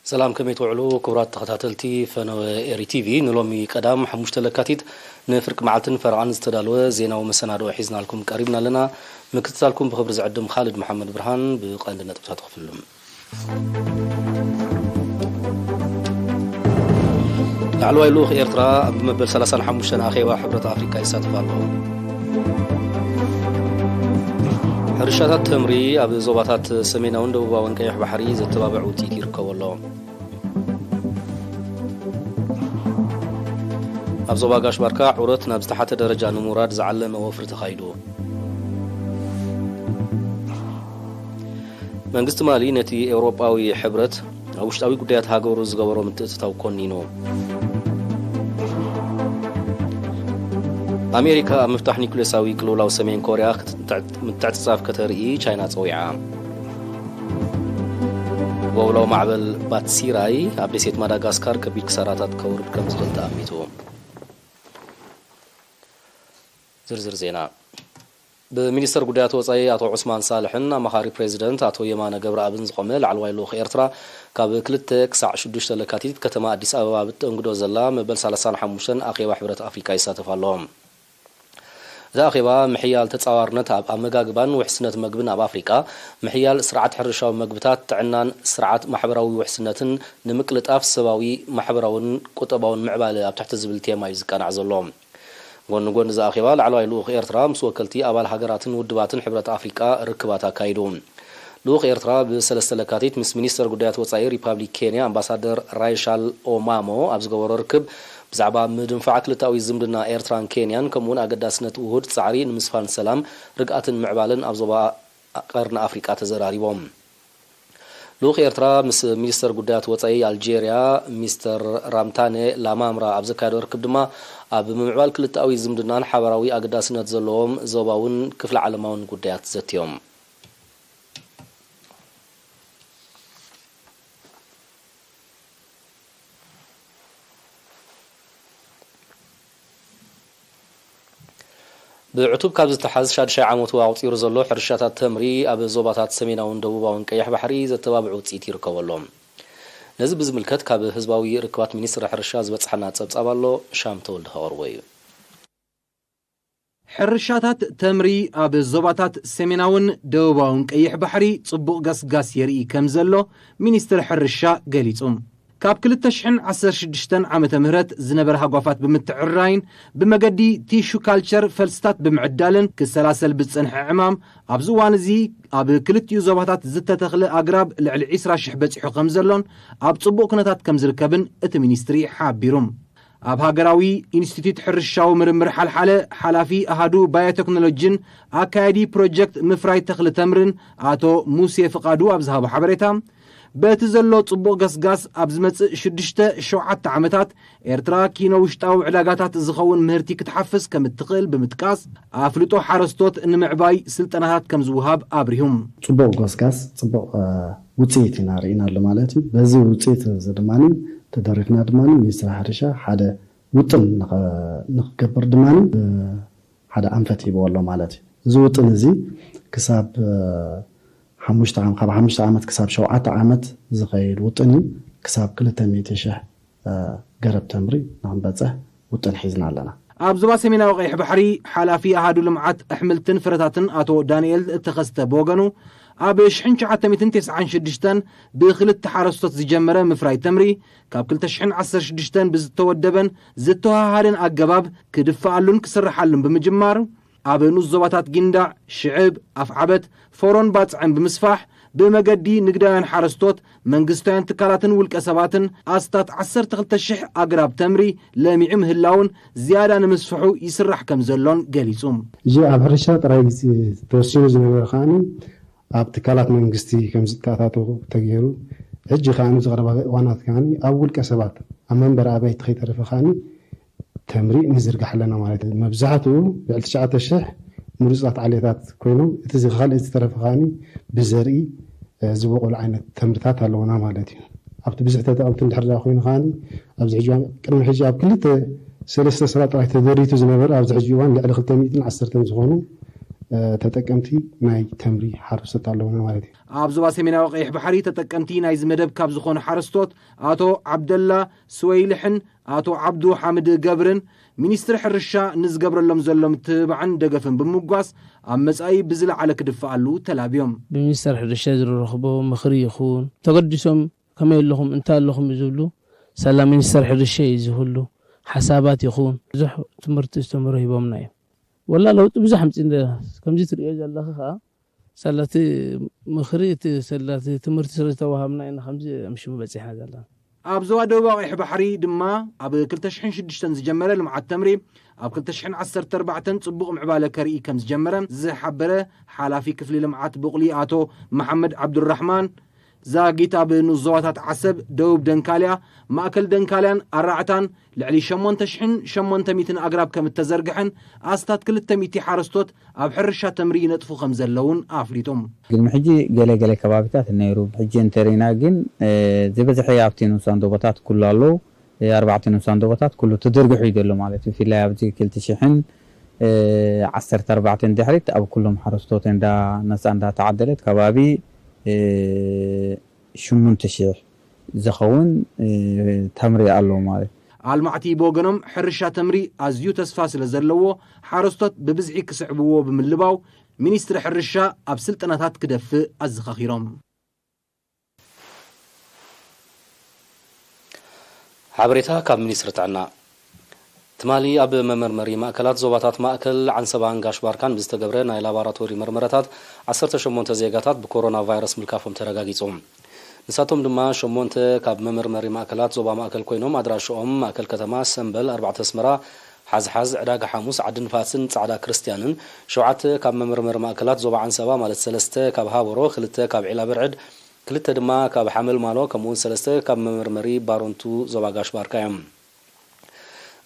سلام كم يتوعلو كورات تخطاتلتي فنو إيري تي في نلومي قدام حموش تلكاتيت نفرق معلتن فرعان استدالوه زينا ومسنادو حيزنا لكم قريبنا لنا مكتسالكم بخبر زعدم خالد محمد برهان بقاندنا تبتات خفلهم لعلو يلوخ إيرترا بمبل 35 أخيوة حبرة أفريقيا يساتفالو حرشاتات تمري أب زوباتات سميناون دبوباون قيح بحري زتبابعو تيكي يركبولو أب زوباقاش باركا عورت نابز تحت درجة نمورات زعلم وفر تخايدو منقست مالي نتي أوروباوي حبرت وشتاوي قديات هاقورو زغورو متتتاو كونينو أمريكا مفتاح نيكوليساوي كلولاو سمين كوريا متعتصاف كترئي تشاينا تصويعا وولو معبل باتسيراي عبدسيت ماداغاسكار كبير كساراتات كورب كمزغل تأميتو زرزر زينا بمينستر قديات وصاي أتو عثمان صالحن مخاري بريزيدنت أتو يمانا قبر أبن زقمل على لوخ إيرترا كاب كلت كسع شدوش تلكاتيت كتما أديس أبابا بتنقدو زلا مبل سالسان حموشن أخي وحبرة أفريقيا يساتفالهم ذا أخيبا محيال تتصاورنت أب أمجاجبان وحسنة مجبن أب أفريقيا محيال سرعة حرشة ومجبتات تعنان سرعة محبراوي وحسنة نمكلت أف سباوي محبراون كتباون معبالة أب تحت الزبلتية ما يزكان عزلهم ونقول ذا أخيبا لعلو يلوخ إيرترا مسوكلتي أبال حجرات ودبات حبرة أفريقيا ركباتها كايدون لوخ إيرترا بسلسلة لكاتيت مس مينستر قديات وصاي ريبابليك كينيا أمباسادر رايشال أومامو أبزغور ركب بزعبا مدنفع كلتاوي زمدنا إيرتران كينيان كمون أقداسنة وهود سعري نمسفان سلام رقعة معبالن أبزوبا قرن أفريقيا تزراريبهم لوخ إيرترا مس مينستر قديات وصاي ألجيريا مستر رامتاني لامامرا أبزكادو ركب دما أب معبال كلتاوي زمدنا حبراوي أقداسنة زلوم زوباون كفل علماون قديات زتيوم بعتوب كابز تحز شاد شيء عموت واعطي رزلو حرشاتات تمري أب زوباتات سميناون دبوباون قيح بحري زتبابعو تسيتي ركبولهم نزب زملكت كاب حزباوي ركبات مينستر حرشا زبصحنا تصبصبالو شام تولد هوروي حرشاتات تمري أب زوباتات سميناون دبوباون قيح بحري صبوق قاس يري كمزلو مينستر حرشا قليصوم كاب كل التشحن 16 عامة مهرت زنبرها قوافات بمتعراين بمقدي تيشو كالتشر فلستات بمعدالن كسلاسل بتصنح عمام أبزوان زي أب كل تيوزوباتات زتة تخلق أقراب لعيسرا شحبت حقم زلون أب صبو كنتات كمزركبن اتمينستري حابيروم أب هاقراوي إنستيتيوت حرشاو مرمر حالحالة حلافي أهادو بايوتكنولوجين أكايدي بروجكت مفراي تخل تمرن آتو موسي فقادو أبزها بحبريتام بتزلو صبو قسقاس أبزمت شدشته شوعات عمتات إيرترا كينو وشتاو علاقاتات زخون مهرتي كتحفز كمتقل بمتكاس أفلتو حارستوت إن معباي سلطنات كمزوهاب أبريهم صبو قسقاس صبو وطيت نارينا لمالتي بزي وطيت زدماني تدركنا دماني ميسر حرشا حدا وطن نقبر دماني حدا أنفتي بوالله مالتي زوطن زي كساب حمشت عام قبل حمشت عامت كساب شوعات عامت زغير وطني كساب كل تميت شه قرب تمري نعم بزه وطن حيزنا لنا أبزوا سمينا وقيح بحري حلافي أهادو لمعات أحملتن فرتاتن أتو دانييل تخست بوغانو أبش حنش عتميتن 9 شدشتن بخل التحرستات زي جمرة مفراي تمري كاب كل تشحن 10 شدشتن بزتو الدبن زتوها هارن أقباب كدفعلون كسرحلن بمجمار أبنو الزواتات جندع شعب أفعبت فورون باتعن بمسفاح بمقدي نقدان حرستوت منقستان تكالاتن والكسباتن أستات 10 الشح أقراب تمري لامعم هلاون زيادة نمسفحو يسرح كمزلون قليسوم جي أبهرشات رئيس توسيو زنبر خاني أب تكالات منقستي كمزتاتاتو تغيرو هجي خاني زغربا وانات خاني أول كسبات أمام برابي تخيط رفخاني تمري نزرق حلنا مالتي مبزعته بالتشعات الشح مرزقات عليات كوينو تزغال استرفغاني بزري زبوق العين تمرتات لونا مالتي ابت بزحته ابت الحرا خوين خاني ابز حجوان قرن حجاب كلته سلسله صلاه راح تدريتو زنبر ابز حجوان لعل 510 زخونو ተጠቀምቲ ናይ ተምሪ ሓረስቶት ኣለውና ማለት እዩ ኣብ ዞባ ሰሜናዊ ቀይሕ ባሕሪ ተጠቀምቲ ናይ ዝመደብ ካብ ዝኾኑ ሓረስቶት አቶ ዓብደላ ስወይልሕን አቶ ዓብዱ ሐምድ ገብርን ሚኒስትር ሕርሻ ንዝገብረሎም ዘሎ ምትብባዕን ደገፍን ብምጓስ ኣብ መጻኢ ብዝለዓለ ክድፍኣሉ ተላብዮም ብሚኒስትር ሕርሻ ዝረኽቦ ምኽሪ ይኹን ተገዲሶም ከመይ ኣለኹም እንታይ ኣለኹም ዝብሉ ሰላም ሚኒስትር ሕርሻ ይዝህሉ ሓሳባት ይኹን ብዙሕ ትምህርቲ ዝተምሩ ሂቦምና እዮም ወላ ለውጥ ብዙሕ ኣምፂና ከምዚ ትሪኦ ዘለኹ ከዓ ሰላቲ ምኽሪ ሰላቲ ትምህርቲ ስለዝተዋሃብና ኢና ከምዚ ምሽሙ በፂሕና ዘለና ኣብ ዞባ ደቡባዊ ቀይሕ ባሕሪ ድማ ኣብ 2006 ዝጀመረ ልምዓት ተምሪ ኣብ 2014 ጽቡቕ ምዕባለ ከርኢ ከም ዝጀመረ ዝሓበረ ሓላፊ ክፍሊ ልምዓት ብቕሊ አቶ መሐመድ ዓብዱራሕማን ዛጊት ኣብ ንዞባታት ዓሰብ ደቡብ ደንካልያ ማእከል ደንካልያን ኣራዕታን ልዕሊ 8,800 ኣግራብ ከም እተዘርግሐን ኣስታት 200 ሓረስቶት ኣብ ሕርሻ ተምሪ ይነጥፉ ከም ዘለውን ኣፍሊጦም ግን ሕጂ ገለ ከባቢታት ነይሩ ሕጂ እንተሪና ግን ዝበዝሐ ኣብቲ ንሳን ዶቦታት ኩሉ ኣሎ 4 ንሳን ዶቦታት ኩሉ ተዘርግሑ ይደሎ ማለት እዩ ፍላይ ኣብዚ 2014 ድሕሪት ኣብ ኩሎም ሓረስቶት እንዳ ነፃ እንዳተዓደለት ከባቢ 8,000 ዝኸውን ተምሪ ኣለዎ ማለት ኣልማዕቲ ብወገኖም ሕርሻ ተምሪ ኣዝዩ ተስፋ ስለ ዘለዎ ሓረስቶት ብብዝሒ ክስዕብዎ ብምልባው ሚኒስትሪ ሕርሻ ኣብ ስልጠናታት ክደፍእ ኣዘኻኺሮም ሓበሬታ ካብ ሚኒስትሪ ጥዕና ትማሊ ኣብ መመርመሪ ማእከላት ዞባታት ማእከል ዓንሰባን ጋሽባርካን ብዝተገብረ ናይ ላቦራቶሪ መርመራታት 18 ዜጋታት ብኮሮና ቫይረስ ምልካፎም ተረጋጊጾም ንሳቶም ድማ 8 ካብ መመርመሪ ማእከላት ዞባ ማእከል ኮይኖም ኣድራሾኦም ማእከል ከተማ ሰንበል 4 ኣስመራ ሓዝሓዝ ዕዳጋ ሓሙስ ዓድን ፋስን ጻዕዳ ክርስቲያንን 7 ካብ መመርመሪ ማእከላት ዞባ ዓንሰባ ማለት 3 ካብ ሃበሮ 2 ካብ ዒላ ብርዕድ 2 ድማ ካብ ሓመል ማሎ ከምኡውን 3 ካብ መመርመሪ ባሮንቱ ዞባ ጋሽባርካ እዮም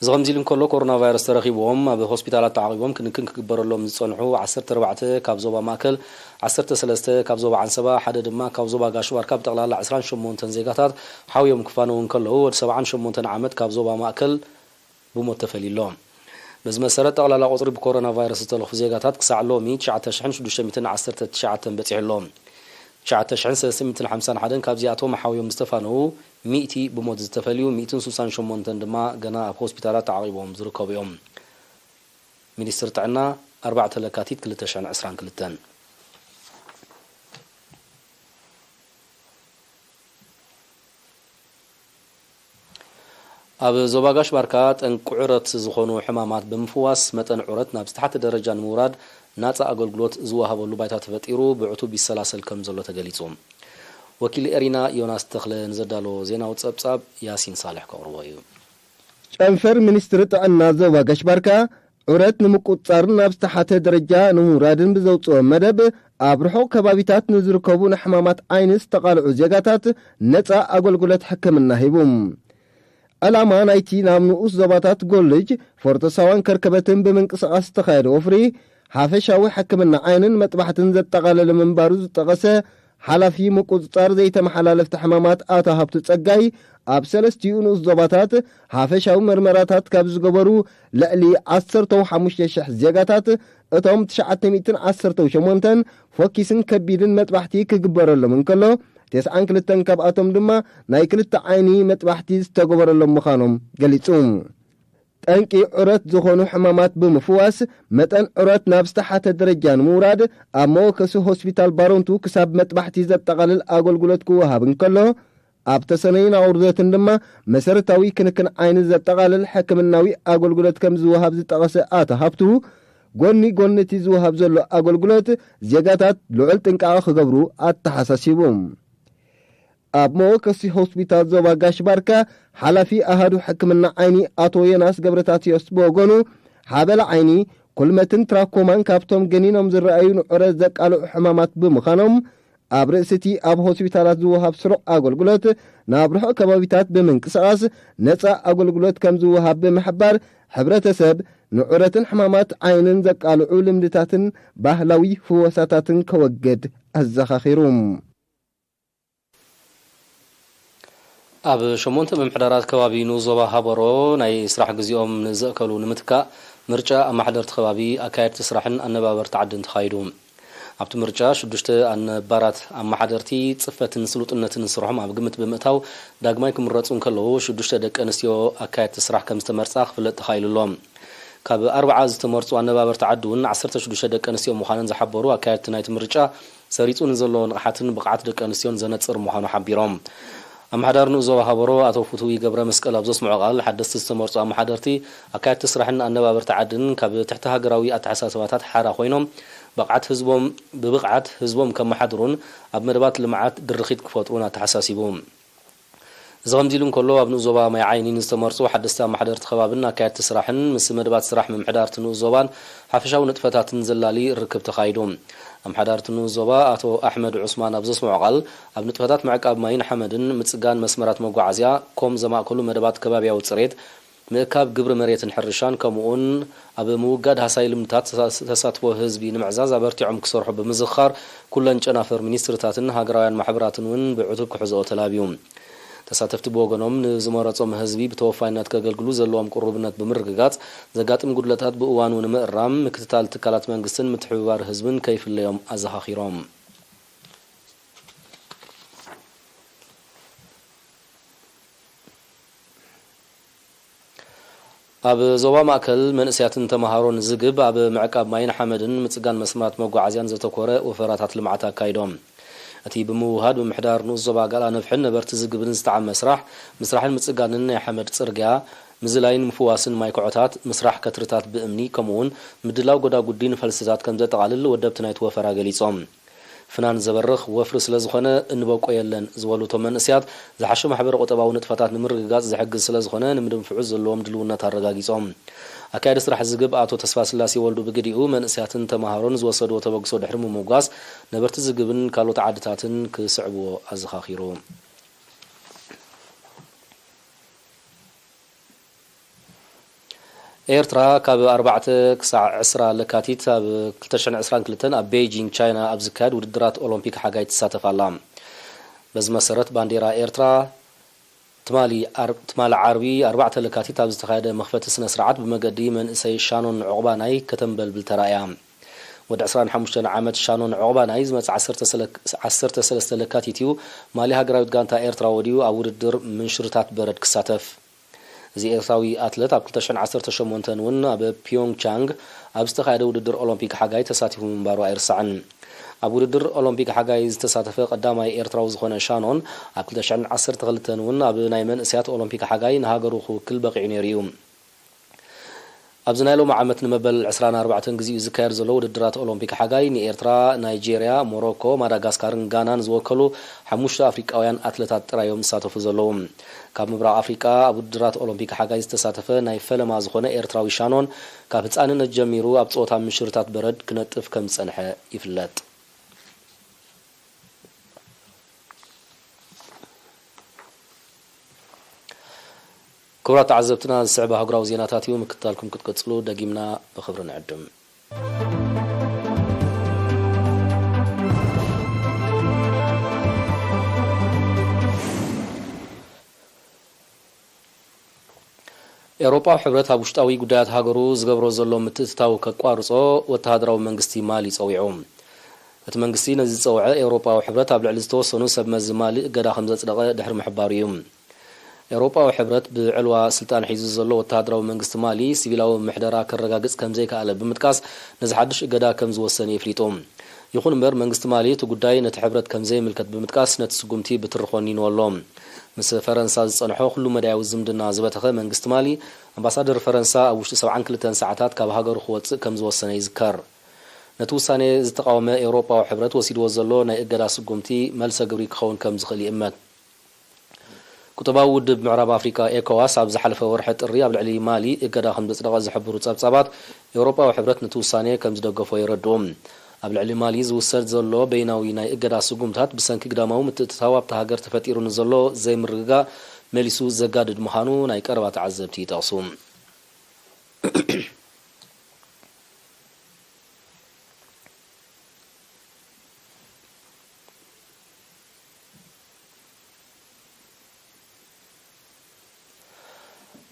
زغمزيلن كله كورونا فيروس ترخيبهم بهوسبيتالات تعقيبهم كنكن كبرلهم صنحو 14 كاب زوبا ماكل 13 كاب زوبا عنسبا حد دما كاب زوبا غاشوار كاب تقلالا 28 زيغاتات حاويهم كفانون كله 78 عامد كاب زوبا ماكل بمتفليلهم بز مسرت تقلالا قطر بكورونا فيروس تلخ زيغاتات كسعلو 1919 بتيحلهم 1950 حدن كاب زياتهم حاويهم مستفانو 100 بموت زتفليو 168 دما غنا اب هوسبيتالات تعقيبهم زركبيهم ሚኒስትር ጥዕና 4 ለካቲት 2022 ኣብ ዞባ ጋሽባርካ ጠንቁዕረት ዝኾኑ ሕማማት ብምፍዋስ መጠን ዑረት ናብ ዝተሓተ ደረጃ ንምውራድ ናፃ ኣገልግሎት ዝወሃበሉ ባይታ ተፈጢሩ ብዕቱብ ይሰላሰል ከም ዘሎ ተገሊጹ ወኪል ኤሪና ዮናስ ተኽለ ንዘዳሎ ዜናው ጸብጻብ ያሲን ሳልሕ ከቕርቦ እዩ ጨንፈር ሚኒስትር ጥዕና ዞባ ጋሽባርካ ዑረት ንምቁጻርን ናብ ዝተሓተ ደረጃ ንምውራድን ብዘውፅኦ መደብ ኣብ ርሑቕ ከባቢታት ንዝርከቡ ንሕማማት ዓይኒ ዝተቓልዑ ዜጋታት ነፃ ኣገልግሎት ሕክምና ሂቡም ዕላማ ናይቲ ናብ ንኡስ ዞባታት ጎልጅ ፎርቶሳዋን ከርከበትን ብምንቅስቓስ ዝተኻየደ ወፍሪ ሓፈሻዊ ሕክምና ዓይንን መጥባሕትን ዘጠቓለለ ምንባሩ ዝጠቐሰ ሓላፊ ምቁፅጻር ዘይተመሓላለፍቲ ሕማማት ኣቶ ሃብቱ ጸጋይ ኣብ 3 ንኡስ ዞባታት ሓፈሻዊ መርመራታት ካብ ዝገበሩ ልዕሊ 15,000 ዜጋታት እቶም 918 ፎኪስን ከቢድን መጥባሕቲ ክግበረሎም እንከሎ 92 ካብኣቶም ድማ ናይ ክልተ ዓይኒ መጥባሕቲ ዝተገበረሎም ምዃኖም ገሊጹ ጠንቂ ዑረት ዝኾኑ ሕማማት ብምፍዋስ መጠን ዑረት ናብ ዝተሓተ ደረጃ ንምውራድ ኣብ መወከሲ ሆስፒታል ባሮንቱ ክሳብ መጥባሕቲ ዘጠቓልል ኣገልግሎት ክወሃብ እንከሎ ኣብ ተሰነይን ኣውርደትን ድማ መሰረታዊ ክንክን ዓይኒ ዘጠቓልል ሕክምናዊ ኣገልግሎት ከም ዝወሃብ ዝጠቐሰ ኣቶ ሃብቱ ጎኒ ጎንቲ ዝወሃብ ዘሎ ኣገልግሎት ዜጋታት ልዑል ጥንቃቐ ክገብሩ ኣተሓሳሲቡ ኣብ መወከሲ ሆስፒታል ዞባ ጋሽባርካ ሓላፊ ኣሃዱ ሕክምና ዓይኒ ኣቶ ዮናስ ገብረታትዮስ ብወገኑ ሓበላ ዓይኒ ኩልመትን ትራኮማን ካብቶም ገኒኖም ዝረኣዩ ንዑረት ዘቃልዑ ሕማማት ብምዃኖም ኣብ ርእስቲ ኣብ ሆስፒታላት ዝወሃብ ስሩዕ ኣገልግሎት ናብ ርሑቕ ከባቢታት ብምንቅስቓስ ነፃ ኣገልግሎት ከም ዝወሃብ ብምሕባር ሕብረተሰብ ንዑረትን ሕማማት ዓይንን ዘቃልዑ ልምድታትን ባህላዊ ፍወሳታትን ከወገድ ኣዘኻኺሩ ኣብ 8 ምምሕዳራት ከባቢ ንዞባ ሃበሮ ናይ ስራሕ ግዚኦም ንዘእከሉ ንምትካእ ምርጫ ኣማሕደርቲ ከባቢ ኣካየድቲ ስራሕን ኣነባበርቲ ዓድን ተኻይዱ ኣብቲ ምርጫ 6 ኣነባራት ኣማሕደርቲ ጽፈትን ስሉጥነትን ስርሖም ኣብ ግምት ብምእታው ዳግማይ ክምረጹ ከለዉ 6 ደቂ ኣንስትዮ ኣካየድቲ ስራሕ ከም ዝተመርጻ ክፍለጥ ተኻይሉሎም ካብ 40 ዝተመርጹ ኣነባበርቲ ዓዲ እውን 16 ደቂ ኣንስትዮ ምዃነን ዝሓበሩ ኣካየድቲ ናይቲ ምርጫ ሰሪጹን ዘለዎ ንቕሓትን ብቕዓት ደቂ ኣንስትዮን ዘነጽር ምዃኑ ሓቢሮም ኣማሕዳር ንዞባ ሃበሮ ኣቶ ፍቱዊ ገብረ መስቀል ኣብ ዘስምዖ ቃል ሓደስቲ ዝተመርጹ ኣማሕደርቲ ኣካየድቲ ስራሕን ኣነባበርቲ ዓድን ካብ ትሕቲ ሃገራዊ ኣተሓሳስባታት ሓራ ኮይኖም ብብቕዓት ህዝቦም ከመሓድሩን ኣብ መደባት ልምዓት ድርኺት ክፈጥሩን ኣተሓሳሲቡ እዚ ከምዚ ኢሉ እንከሎ ኣብ ንዞባ ማይ ዓይኒ ዝተመርጹ ሓደስቲ ኣማሕደርቲ ከባብን ኣካየድቲ ስራሕን ምስ መደባት ስራሕ ምምሕዳርቲ ንዞባን ሓፈሻዊ ንጥፈታትን ዘላሊ ርክብ ተኻይዱ ኣማሕዳርቲ ንዞባ ኣቶ ኣሕመድ ዑስማን ኣብ ዘስምዖ ቃል ኣብ ንጥፈታት ምዕቃብ ማይን ሓመድን ምጽጋን መስመራት መጓዓዝያ ከም ዘማእከሉ መደባት ከባቢያዊ ጽሬት ምእካብ ግብሪ መሬትን ሕርሻን ከምኡውን ኣብ ምውጋድ ሃሳይ ልምታት ተሳትፎ ህዝቢ ንምዕዛዝ ኣበርቲዖም ክሰርሑ ብምዝኻር ኩለን ጨናፈር ሚኒስትርታትን ሃገራውያን ማሕበራትን እውን ብዕቱብ ክሕዝኦ ተላብዩ ተሳተፍቲ ብወገኖም ንዝመረጾም ህዝቢ ብተወፋይነት ከገልግሉ ዘለዎም ቁርብነት ብምርግጋጽ ዘጋጥም ጉድለታት ብእዋኑ ንምእራም ምክትታል ትካላት መንግስትን ምትሕብባር ህዝብን ከይፍለዮም ኣዘኻኺሮም ኣብ ዞባ ማእከል መንእስያትን ተማሃሮን ዝግብ ኣብ ምዕቃብ ማይን ሓመድን ምጽጋን መስመራት መጓዓዝያን ዘተኮረ ወፈራታት ልምዓት ኣካይዶም እቲ ብምውሃድ ብምሕዳር ንዞባ ጋላ ነፍሕን ነበርቲ ዝግብን ዝተዓመ ምስራሕን ምጽጋንን ናይ ሓመድ ጽርግያ ምዝላይን ምፍዋስን ማይ ኩዖታት ምስራሕ ከትርታት ብእምኒ ከምኡውን ምድላው ጎዳጉዲን ፈልስታት ከም ዘጠቓልል ወደብቲ ናይቲ ወፈራ ገሊጾም ፍናን ዘበርኽ ወፍሪ ስለ ዝኾነ እንበቆ የለን ዝበሉ ቶም መንእስያት ዝሓሸ ማሕበረ ቁጠባዊ ንጥፈታት ንምርግጋጽ ዝሕግዝ ስለ ዝኾነ ንምድንፍዑ ዘለዎም ድልውነት ኣረጋጊጾም ኣካየዲ ስራሕ ዝግብ ኣቶ ተስፋ ስላሴ ወልዱ ብግዲኡ መንእስያትን ተማሃሮን ዝወሰድዎ ተበግሶ ድሕሪ ምምጓስ ነበርቲ ዝግብን ካልኦት ዓድታትን ክስዕብዎ ኣዘኻኺሩ ኤርትራ ካብ 4 ክሳዕ 20 ለካቲት ኣብ 2022 ኣብ ቤጂንግ ቻይና ኣብ ዝካየድ ውድድራት ኦሎምፒክ ሓጋይ ትሳተፍ ኣላ በዚ መሰረት ባንዴራ ኤርትራ ትማሊ ዓርቢ 4 ለካቲት ኣብ ዝተኻየደ መኽፈቲ ስነ ስርዓት ብመገዲ መንእሰይ ሻኖን ዕቑባናይ ከተንበልብል ተራእያ ወዲ 25 ዓመት ሻኖን ዕቑባናይ ዝመጽእ 13 ለካቲት እዩ ማሊ ሃገራዊት ጋንታ ኤርትራ ወዲኡ ኣብ ውድድር ምንሽርታት በረድ ክሳተፍ እዚ ኤርትራዊ ኣትሌት ኣብ 2018 እውን ኣብ ፒዮንግቻንግ ኣብ ዝተኻየደ ውድድር ኦሎምፒክ ሓጋይ ተሳቲፉ ምንባሩ ኣይርሳዕን ኣብ ውድድር ኦሎምፒክ ሓጋይ ዝተሳተፈ ቀዳማይ ኤርትራዊ ዝኾነ ሻኖን ኣብ 2012 እውን ኣብ ናይ መንእስያት ኦሎምፒክ ሓጋይ ንሃገሩ ክውክል በቂዑ ነይሩ እዩ ኣብዚ ናይ ሎሚ ዓመት ንመበል 24 ግዚኡ ዝካየድ ዘሎ ውድድራት ኦሎምፒክ ሓጋይ ንኤርትራ ናይጄርያ ሞሮኮ ማዳጋስካርን ጋናን ዝወከሉ 5 ኣፍሪቃውያን ኣትሌታት ጥራዮም ዝሳተፉ ዘለዉ ካብ ምብራቕ ኣፍሪቃ ኣብ ውድድራት ኦሎምፒክ ሓጋይ ዝተሳተፈ ናይ ፈለማ ዝኾነ ኤርትራዊ ሻኖን ካብ ህፃንነት ጀሚሩ ኣብ ጾታ ምንሽርታት በረድ ክነጥፍ ከም ዝጸንሐ ይፍለጥ كبرات عزبتنا السعبة هقراو زيناتاتي ومكتالكم كتقتلو دقيمنا بخبر نعدم أوروبا وحبرتها بوشتاوي قدات هاقرو زقبرو زلو متتتاو كقوارصو وتهادراو منغستي مالي صويعوم اتمنغستي نزي صويعة أوروبا وحبرتها بلعلزتو سونو سب مزمالي قدا 5 دقائق دحر محباريوم أوروبا وحبرت بعلوة سلطان حيز الزلو وتهادرو منغست مالي سيفيلاو محدرا كالرقاقس كم زي كالب بمتكاس نزحدش قدا كم زوساني فريتوم يخون مر منغست مالي تقداي نتحبرت كم زي ملكت بمتكاس نتسقمتي بترخونين واللوم مس فرنسا صنحو كل مدعو زمدنا زبتخ منغست مالي امباسادر فرنسا اوش 72 ساعات كاب هاجر خوت كم زوساني يذكر نتوساني زتقاومه أوروبا وحبرت وسيد وزلو ناي قدا سقمتي ملسا قبري كخون كم زخلي امات كتبا ودب معرب أفريقيا إيكواس عبز حلفة ورحة الرياض العلي مالي إقدا 5 دقائق زحبرو تصابات أوروبا وحبرت نتوساني كم زدقفوا يردوم قبل العلي مالي زوسرد زلو بيناوي ناي إقدا سقمتات بسنك قدامو متتثاوب تهاجر تفتيرون زلو زي مرقا مليسو زقادد مخانو ناي كربات عزبتي تقصوم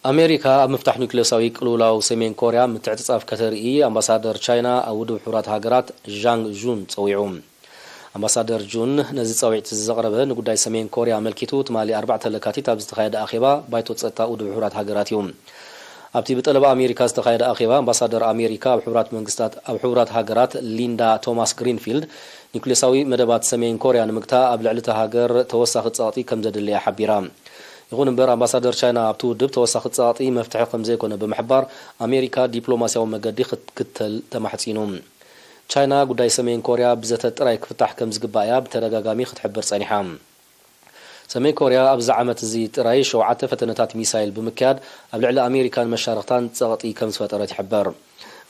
أمريكا مفتاح نيوكليوساوي قلولاو سمين كوريا متعتصاف كترئي أمباسادر تشاينا أودو بحورات هاجرات جانغ جون تصويعوم أمباسادر جون نزي تصويع تزغربه نقوداي سمين كوريا ملكيتو تمالي 4 لكاتي تابز تخايد أخيبا بايتو تستا أودو بحورات هاجرات يوم أبتي بتقلب أمريكا استخايد أخيبا أمباسادر أمريكا بحورات منقستات بحورات هاجرات ليندا توماس غرينفيلد نيوكليوساوي مدبات سمين كوريا نمكتا أبلعلتا هاجر توسخ تصاطي كم زد اللي حبيرام يقول امبر امباسادر تشاينا ابتو دب توسخ تصاطي مفتاح كم زي كونه بمحبار امريكا دبلوماسياو مقدي كتل تمحصينوم تشاينا غداي سمين كوريا بزته طراي كفتح كم زغبايا بتدغاغامي ختحبر صنيحام سمين كوريا ابز عامت زي طراي شوعته فتنتات ميسايل بمكاد ابلعل امريكان مشارختان تصاطي كم سفطرت يحبر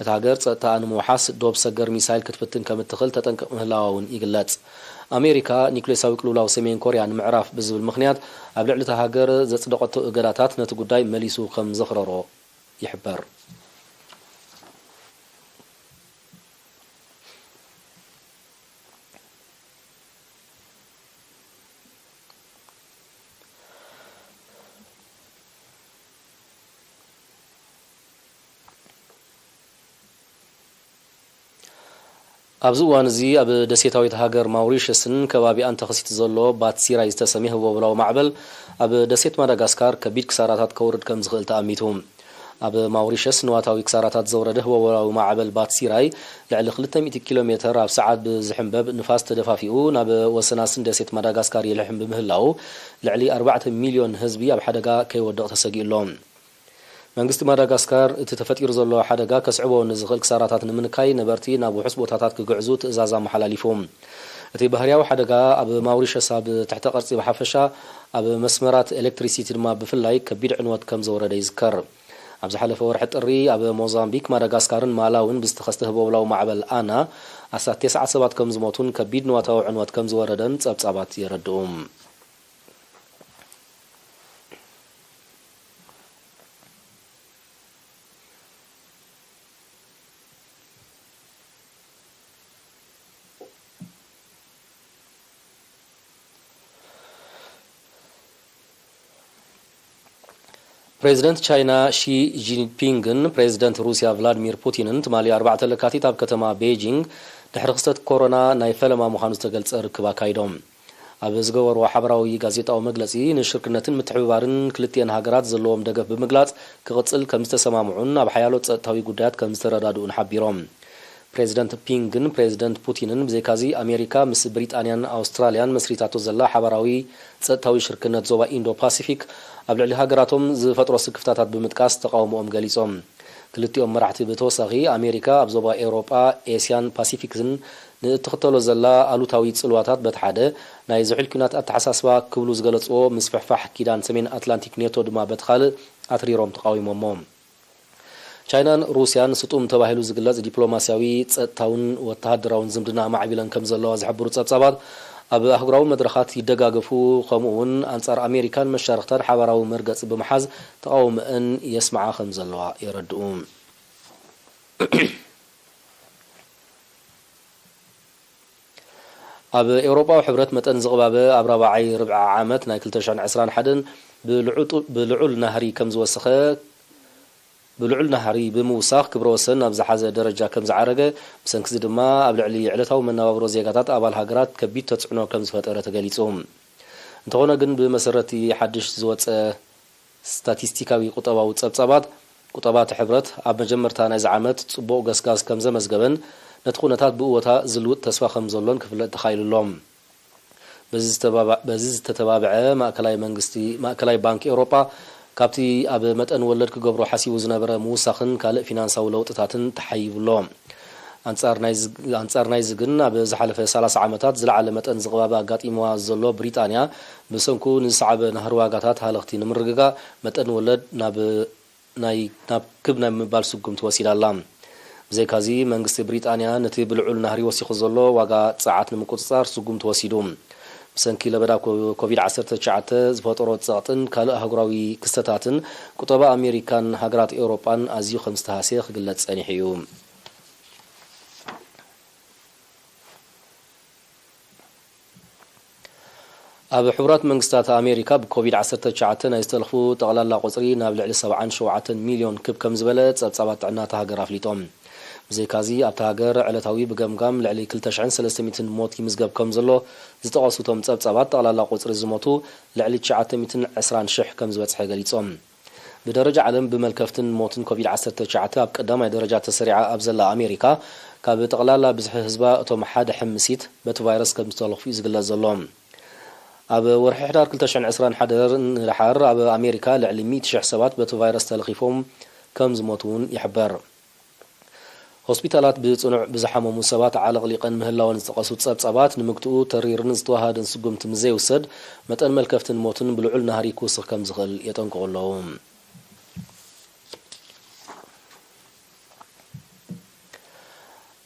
الهاجر صتا انموحاس دوب سجر ميسايل كتفتن كم تخل تطنق مهلاون يغلص أمريكا نيوكليوساوي قلولاو سمين كوريا نمعراف بزبل مخنيات أبلعلتا هاجر زتصدقت قداتات نتقداي مليسو خم زخررو يحبر أبزوان زي أب دسيتاويت هاجر ماوريشيسن كبابي أنت خسيت زلو باتسيرا يستسميه وبلاو معبل أب دسيت ماداغاسكار كبير كساراتات كورد كم زغل تأميتهم أب ماوريشيس نواتاوي كساراتات زورده وبلاو معبل باتسيراي لعل 300 كيلومتر أب ساعات بزحمباب نفاس تدفافيو ناب وسناسن دسيت ماداغاسكار يلحم بمهلاو لعلي 4 مليون هزبي أب حدقا كي ودق تسجيل لهم መንግስቲ ማዳጋስካር እቲ ተፈጢሩ ዘሎ ሓደጋ ከስዕቦ ንዝኽእል ክሳራታት ንምንካይ ነበርቲ ናብ ውሑስ ቦታታት ክግዕዙ ትእዛዝ ኣመሓላሊፎም እቲ ባህርያዊ ሓደጋ ኣብ ማውሪሸስ ኣብ ትሕተ ቅርፂ ብሓፈሻ ኣብ መስመራት ኤሌክትሪሲቲ ድማ ብፍላይ ከቢድ ዕንወት ከም ዘወረደ ይዝከር ኣብ ዝሓለፈ ወርሒ ጥሪ ኣብ ሞዛምቢክ ማዳጋስካርን ማላውን ብዝተኸስተ ህቦብላዊ ማዕበል ኣና ኣሳት 9 ሰባት ከም ዝሞቱን ከቢድ ንዋታዊ ዕንወት ከም ዝወረደን ጸብጻባት የረድኡ بريزيدنت تشاينا شي جين بينغن بريزيدنت روسيا فلاديمير بوتينن تمالي 4 لكاتيت اب كتما بيجينغ دحر خصت كورونا ناي فلما مخانو تገልጽ ርክባ ካይዶም ኣብ ዝገበርዎ ሓበራዊ ጋዜጣዊ መግለጺ ንሽርክነትን ምትሕብባርን ክልቲአን ሃገራት ዘለዎም ደገፍ ብምግላጽ ክቕጽል ከም ዝተሰማምዑን ኣብ ሓያሎ ጸጥታዊ ጉዳያት ከም ዝተረዳድኡን ሓቢሮም بريزيدنت بينغن بريزيدنت بوتينن بزيكازي أمريكا مس بريطانيان أستراليان مسريتاتو زلا حبراوي ጸጥታዊ ሽርክነት ዞባ ኢንዶ ፓሲፊክ ኣብ ልዕሊ ሃገራቶም ዝፈጥሮ ስክፍታታት ብምጥቃስ ተቃውሞኦም ገሊጾም ክልቲኦም መራሕቲ ብተወሳኺ ኣሜሪካ ኣብ ዞባ ኤውሮጳ ኤስያን ፓሲፊክን ንእትኽተሎ ዘላ ኣሉታዊ ጽልዋታት በተሓደ ናይ ዝሑል ኩናት ኣተሓሳስባ ክብሉ ዝገለጽዎ ምስፍሕፋሕ ኪዳን ሰሜን ኣትላንቲክ ኔቶ ድማ በተኻልእ ኣትሪሮም ተቃዊሞሞም ቻይናን ሩስያን ስጡም ተባሂሉ ዝግለጽ ዲፕሎማሲያዊ ጸጥታውን ወተሃደራውን ዝምድና ማዕቢለን ከም ዘለዋ ዝሕብሩ ጸብጻባት ኣብ ኣህጉራዊ መድረኻት ይደጋገፉ ከምኡውን ኣንጻር ኣሜሪካን መሻርክታን ሓበራዊ መርገጽ ብምሓዝ ተቃውሞአን የስምዓ ከም ዘለዋ የረድኡ ኣብ ኤውሮጳዊ ሕብረት መጠን ዝቕባበ ኣብ ራብዓይ ርብዓ ዓመት ናይ 2021 ብልዑል ናህሪ ከም ዝወሰኸ ብልዑል ናህሪ ብምውሳኽ ክብረ ወሰን ኣብ ዝሓዘ ደረጃ ከም ዝዓረገ ብሰንኪ ድማ ኣብ ልዕሊ ዕለታዊ መነባብሮ ዜጋታት ኣባል ሃገራት ከቢድ ተጽዕኖ ከም ዝፈጠረ ተገሊጹ እንተኾነ ግን ብመሰረቲ ሓድሽ ዝወፀ ስታቲስቲካዊ ቁጠባዊ ጸብጻባት ቁጠባት ሕብረት ኣብ መጀመርታ ናይዚ ዓመት ጽቡቕ ገስጋስ ከም ዘመዝገበን ነቲ ኩነታት ብእወታ ዝልውጥ ተስፋ ከም ዘሎን ክፍለጥ ተኻኢሉሎም በዚ ዝተተባብዐ ማእከላይ ባንኪ ኤውሮጳ ካብቲ ኣብ መጠን ወለድ ክገብሮ ሓሲቡ ዝነበረ ምውሳኽን ካልእ ፊናንሳዊ ለውጥታትን ተሓይብሎ ኣንጻር ናይዚ ግን ኣብ ዝሓለፈ 30 ዓመታት ዝለዓለ መጠን ዝቕባበ ኣጋጢምዋ ዘሎ ብሪጣንያ ብሰንኩ ንዝሰዓበ ናህሪ ዋጋታት ሃለኽቲ ንምርግጋእ መጠን ወለድ ናብ ክብ ናይ ምባል ስጉምቲ ወሲዳላ ብዘይካዚ መንግስቲ ብሪጣንያ ነቲ ብልዑል ናህሪ ወሲኹ ዘሎ ዋጋ ፀዓት ንምቁፅፃር ስጉምቲ ወሲዱ ብሰንኪ ለበዳ ኮቪድ-19 ዝፈጠሮ ጸቕጥን ካልእ ኣህጉራዊ ክስተታትን ቁጠባ ኣሜሪካን ሃገራት ኤውሮጳን ኣዝዩ ከም ዝተሃስየ ክግለጽ ጸኒሑ እዩ ኣብ ሕቡራት መንግስታት ኣሜሪካ ብኮቪድ-19 ናይ ዝተለኽፉ ጠቕላላ ቁፅሪ ናብ ልዕሊ 77 ሚልዮን ክብ ከም ዝበለ ጸብጻባት ጥዕና እታ ሃገር ኣፍሊጦም ብዘይካዚ ኣብታ ሃገር ዕለታዊ ብገምጋም ልዕሊ 2300 ሞት ይምዝገብ ከም ዘሎ ዝተቐሱቶም ጸብጻባት ጠቕላላ ቁፅሪ ዝሞቱ ልዕሊ 920,000 ከም ዝበጽሐ ገሊጾም ብደረጃ ዓለም ብመልከፍትን ሞትን ኮቪድ-19 ኣብ ቀዳማይ ደረጃ ተሰሪዓ ኣብ ዘላ ኣሜሪካ ካብ ጠቕላላ ብዝሒ ህዝባ እቶም ሓደ ሕምሲት በቲ ቫይረስ ከም ዝተለኽፉ ዝግለጽ ዘሎ ኣብ ወርሒ ሕዳር 2021 ንድሓር ኣብ ኣሜሪካ ልዕሊ 100,000 ሰባት በቲ ቫይረስ ተለኺፎም ከም ዝሞቱ እውን ይሕበር ሆስፒታላት ብጽኑዕ ብዝሓመሙ ሰባት ዓለቕሊቐን ምህላወን ዝተቐሱ ጸብጻባት ንምግትኡ ተሪርን ዝተዋሃደን ስጉምቲ ምዘይውሰድ መጠን መልከፍትን ሞትን ብልዑል ናህሪ ክውስኽ ከም ዝኽእል የጠንቅቑ ኣለዉ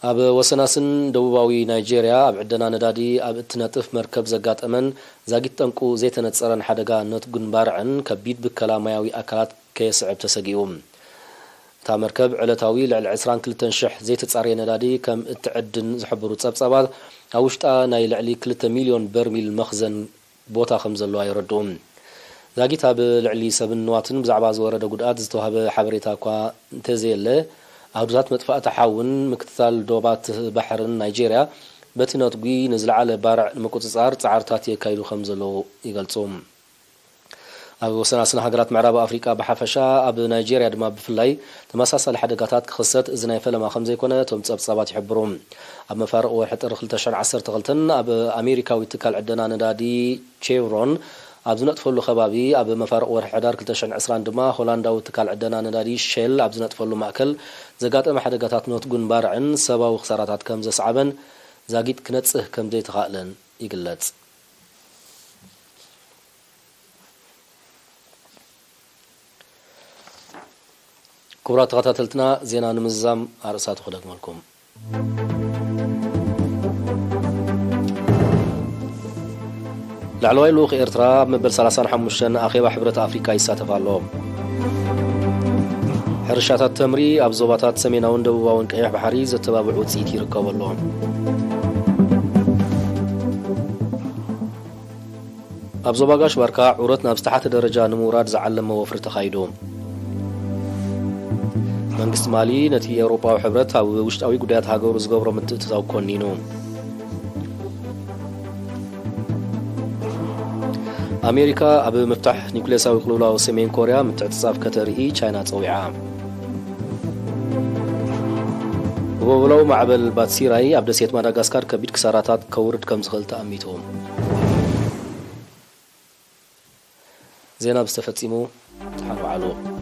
ኣብ ወሰናስን ደቡባዊ ናይጄርያ ኣብ ዕደና ነዳዲ ኣብ እትነጥፍ መርከብ ዘጋጠመን ዛጊት ጠንቁ ዘይተነጸረን ሓደጋ ነቲ ግንባርዕን ከቢድ ብከላ ማያዊ ኣካላት ከየስዕብ ተሰጊኡ እታ መርከብ ዕለታዊ ልዕሊ 22,000 ዘይተጻረየ ነዳዲ ከም እትዕድን ዝሕብሩ ጸብጻባት ኣብ ውሽጣ ናይ ልዕሊ 2 ሚልዮን በርሚል መኽዘን ቦታ ከም ዘለዋ ይረድኡ ዛጊት ኣብ ልዕሊ ሰብን ንዋትን ብዛዕባ ዝወረደ ጉድኣት ዝተዋህበ ሓበሬታ እኳ እንተዘየለ ኣውድታት መጥፋእቲ ሓውን ምክትታል ዶባት ባሕርን ናይጄርያ በቲ ነጥጉ ንዝለዓለ ባርዕ ንምቁፅጻር ጻዕርታት የካይዱ ከም ዘለዉ ይገልጹ ኣብ ወሰናስን ሃገራት ምዕራብ ኣፍሪቃ ብሓፈሻ ኣብ ናይጄርያ ድማ ብፍላይ ተመሳሳሊ ሓደጋታት ክኽሰት እዚ ናይ ፈለማ ከም ዘይኮነ እቶም ጸብጻባት ይሕብሩ ኣብ መፋርቕ ወርሒ ጥሪ 2012 ኣብ ኣሜሪካዊ ትካል ዕደና ነዳዲ ቼቭሮን ኣብ ዝነጥፈሉ ከባቢ ኣብ መፋርቕ ወርሒ ሕዳር 2020 ድማ ሆላንዳዊ ትካል ዕደና ነዳዲ ሼል ኣብ ዝነጥፈሉ ማእከል ዘጋጠመ ሓደጋታት ኖት ጉንባርዕን ሰብኣዊ ክሳራታት ከም ዘስዓበን ዛጊት ክነጽህ ከም ዘይተኻእለን ይግለጽ ክቡራት ተኸታተልትና ዜና ንምዛም ኣርእሳቱ ክደግመልኩም ላዕለዋይ ልኡኽ ኤርትራ መበል 35 ኣኼባ ሕብረት ኣፍሪካ ይሳተፍ ኣሎ ሕርሻታት ተምሪ ኣብ ዞባታት ሰሜናውን ደቡባውን ቀይሕ ባሕሪ ዘተባብዕ ውፅኢት ይርከቡ ኣለዎም ኣብ ዞባ ጋሽ ባርካ ዑረት ናብ ዝተሓተ ደረጃ ንምውራድ ዝዓለመ ወፍሪ ተኻይዱ መንግስቲ ማሊ ነቲ ኤውሮጳዊ ሕብረት ኣብ ውሽጣዊ ጉዳያት ሃገሩ ዝገብሮ ምትእትታው ኮኒኑ ኣሜሪካ ኣብ ምፍታሕ ኒውክሌሳዊ ቅልውላዊ ሰሜን ኮርያ ምትዕትጻፍ ከተርኢ ቻይና ፀዊዓ ብበብላዊ ማዕበል ባትሲራይ ኣብ ደሴት ማዳጋስካር ከቢድ ክሳራታት ከውርድ ከም ዝኽእል ተኣሚቱ ዜና ብዝተፈጺሙ ተሓኑ ባዕሉ